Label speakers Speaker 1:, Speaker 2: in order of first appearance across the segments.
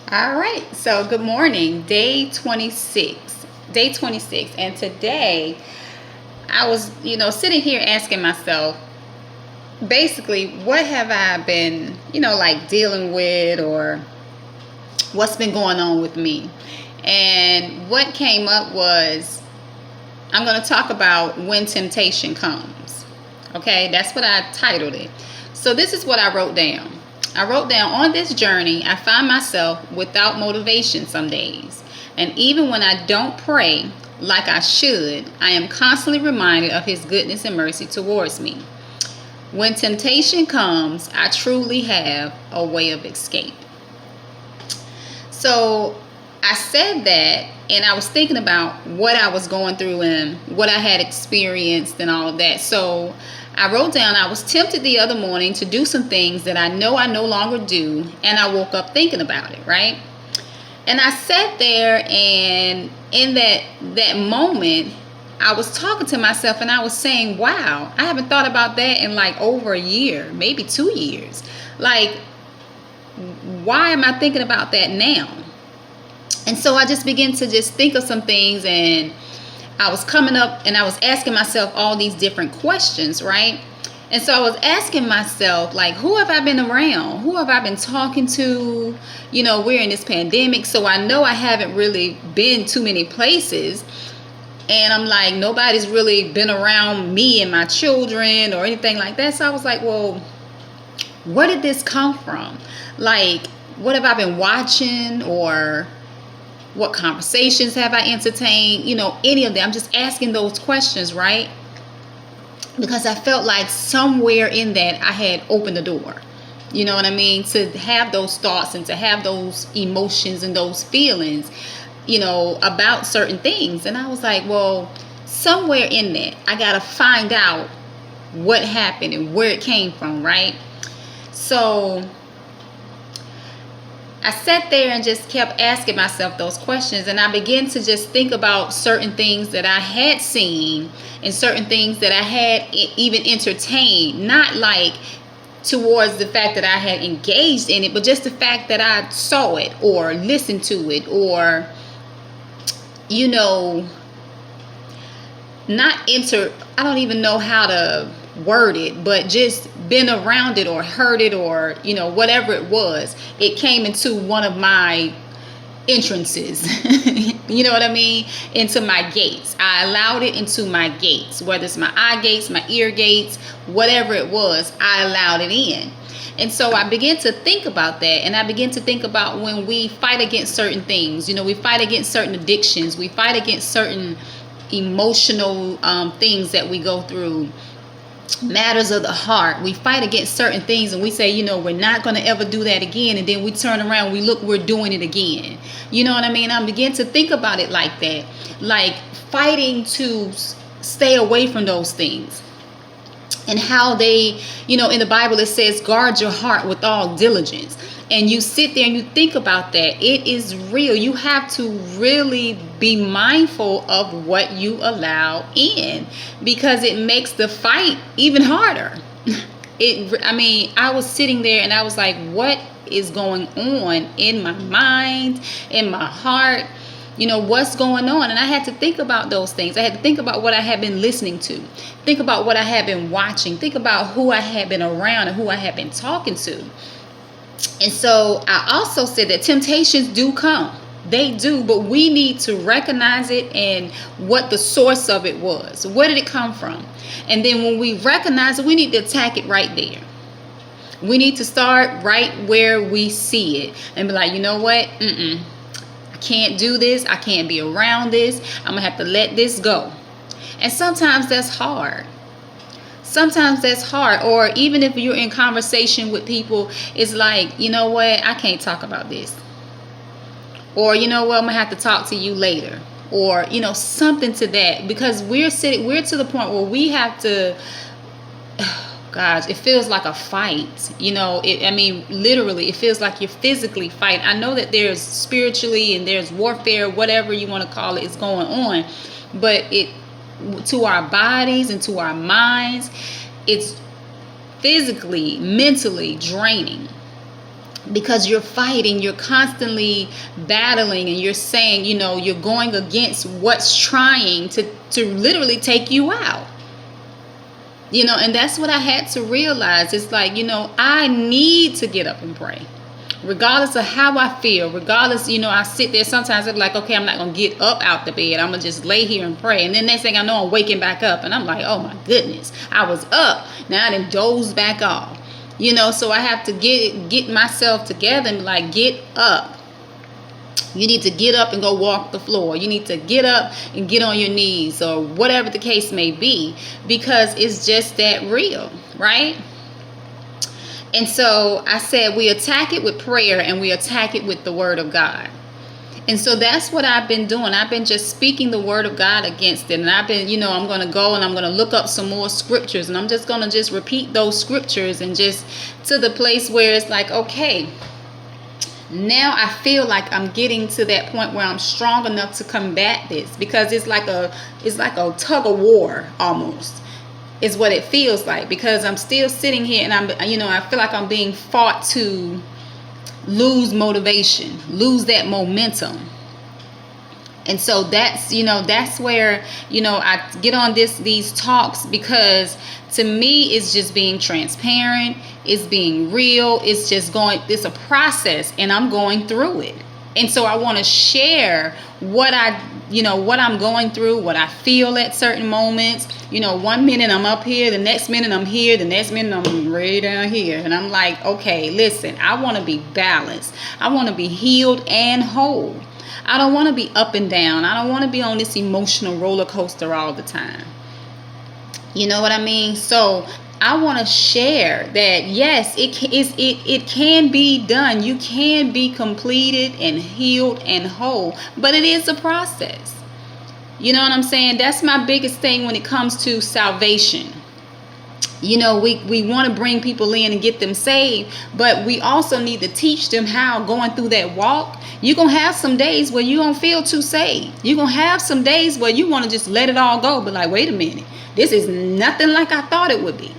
Speaker 1: All right. So, good morning. Day 26. Day 26. And today I was, sitting here asking myself, basically, what have I been, like dealing with, or what's been going on with me? And what came up was I'm going to talk about when temptation comes. Okay? That's what I titled it. So, this is what I wrote down. I wrote down, on this journey, I find myself without motivation some days. And even when I don't pray like I should, I am constantly reminded of His goodness and mercy towards me. When temptation comes, I truly have a way of escape. So I said that, and I was thinking about what I was going through and what I had experienced and all of that. So I wrote down, I was tempted the other morning to do some things that I know I no longer do, and I woke up thinking about it, right? And I sat there, and in that moment, I was talking to myself, and I was saying, wow, I haven't thought about that in like over a year, maybe 2 years. Like, why am I thinking about that now? And so I just began to just think of some things, and I was coming up and I was asking myself all these different questions, right? And so I was asking myself, like, who have I been around? Who have I been talking to? We're in this pandemic, so I know I haven't really been too many places. And I'm like, nobody's really been around me and my children or anything like that. So I was like, well, where did this come from? Like, what have I been watching, or what conversations have I entertained? Any of them. I'm just asking those questions, right? Because I felt like somewhere in that I had opened the door. You know what I mean? To have those thoughts and to have those emotions and those feelings, about certain things. And I was like, well, somewhere in that, I got to find out what happened and where it came from, right? So I sat there and just kept asking myself those questions, and I began to just think about certain things that I had seen and certain things that I had even entertained, not like towards the fact that I had engaged in it, but just the fact that I saw it or listened to it, or I don't even know how to word it, but just been around it or heard it, or whatever it was. It came into one of my entrances. You know what I mean? Into my gates. I allowed it into my gates, whether it's my eye gates, my ear gates, whatever it was, I allowed it in. And so I began to think about that, and I began to think about when we fight against certain things. We fight against certain addictions, we fight against certain emotional things that we go through, matters of the heart. We fight against certain things, and we say, we're not going to ever do that again, and then we turn around, we look, we're doing it again. You know what I mean? I begin to think about it like that, like fighting to stay away from those things. And how they, in the Bible it says, guard your heart with all diligence. And you sit there and you think about that. It is real. You have to really be mindful of what you allow in, because it makes the fight even harder. I was sitting there and I was like, what is going on in my mind, in my heart? What's going on? And I had to think about those things. I had to think about what I had been listening to, think about what I had been watching, think about who I had been around and who I had been talking to. And so I also said that temptations do come. They do, but we need to recognize it and what the source of it was. Where did it come from? And then when we recognize it, we need to attack it right there. We need to start right where we see it and be like, you know what? I can't do this. I can't be around this. I'm going to have to let this go. And sometimes that's hard. Or even if you're in conversation with people, it's like, you know what? I can't talk about this. Or, I'm going to have to talk to you later. Or, something to that. Because we're to the point where we have to, gosh, it feels like a fight. Literally, it feels like you're physically fighting. I know that there's spiritually and there's warfare, whatever you want to call it, is going on. But to our bodies and to our minds, it's physically, mentally draining. because you're fighting, you're constantly battling, and you're saying, you're going against what's trying to literally take you out. And that's what I had to realize. It's like, I need to get up and pray. Regardless of how I feel, regardless, I sit there sometimes, I'm like, okay, I'm not going to get up out the bed. I'm going to just lay here and pray. And then next thing I know, I'm waking back up. And I'm like, oh my goodness, I was up. Now I done dozed back off. So I have to get myself together and like, get up. You need to get up and go walk the floor. You need to get up and get on your knees, or whatever the case may be, because it's just that real, right? And so I said we attack it with prayer and we attack it with the word of God. And so that's what I've been doing. I've been just speaking the word of God against it. And I've been, I'm going to go and I'm going to look up some more scriptures. And I'm just going to just repeat those scriptures, and just to the place where it's like, okay, now I feel like I'm getting to that point where I'm strong enough to combat this, because it's like a tug of war almost, is what it feels like, because I'm still sitting here and I feel like I'm being fought to lose motivation, lose that momentum. And so that's where, I get on these talks, because to me, it's just being transparent. It's being real. It's a process, and I'm going through it. And so I want to share what I'm going through, what I feel at certain moments. 1 minute I'm up here, the next minute I'm here, the next minute I'm way down here. And I'm like, okay, listen, I want to be balanced. I want to be healed and whole. I don't want to be up and down. I don't want to be on this emotional roller coaster all the time. You know what I mean? So I want to share that, yes, it can be done. You can be completed and healed and whole, but it is a process. You know what I'm saying? That's my biggest thing when it comes to salvation. We want to bring people in and get them saved, but we also need to teach them how, going through that walk, you're going to have some days where you don't feel too saved. You're going to have some days where you want to just let it all go, but like, wait a minute, this is nothing like I thought it would be.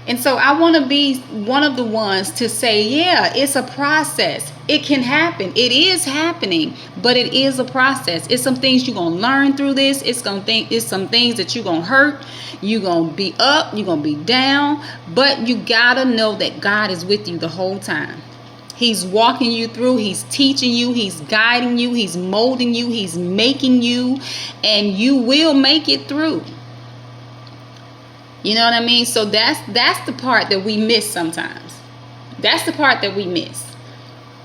Speaker 1: And so I want to be one of the ones to say, yeah, it's a process. It can happen. It is happening, but it is a process. It's some things you're going to learn through this. It's some things that you're going to hurt. You're going to be up. You're going to be down. But you got to know that God is with you the whole time. He's walking you through. He's teaching you. He's guiding you. He's molding you. He's making you. And you will make it through. You know what I mean? So that's the part that we miss sometimes. That's the part that we miss.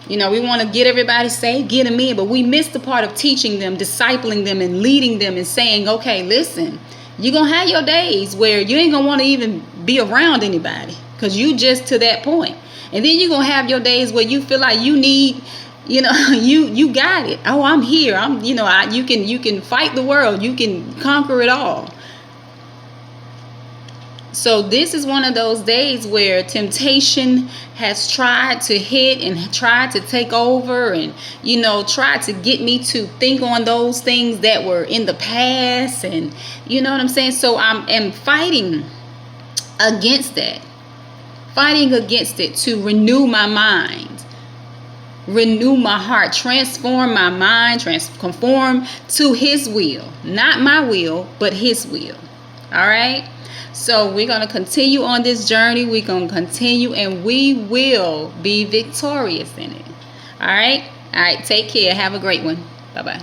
Speaker 1: We want to get everybody saved, get them in, but we miss the part of teaching them, discipling them, and leading them, and saying, okay, listen, you're going to have your days where you ain't going to want to even be around anybody, because you just to that point. And then you're going to have your days where you feel like you need, you got it. Oh, I'm here. You can fight the world. You can conquer it all. So this is one of those days where temptation has tried to hit and tried to take over, and, tried to get me to think on those things that were in the past. And you know what I'm saying? So I am fighting against that, fighting against it to renew my mind, renew my heart, transform my mind, conform to His will, not my will, but His will. All right. So we're going to continue on this journey. We're going to continue, and we will be victorious in it. All right. Take care. Have a great one. Bye-bye.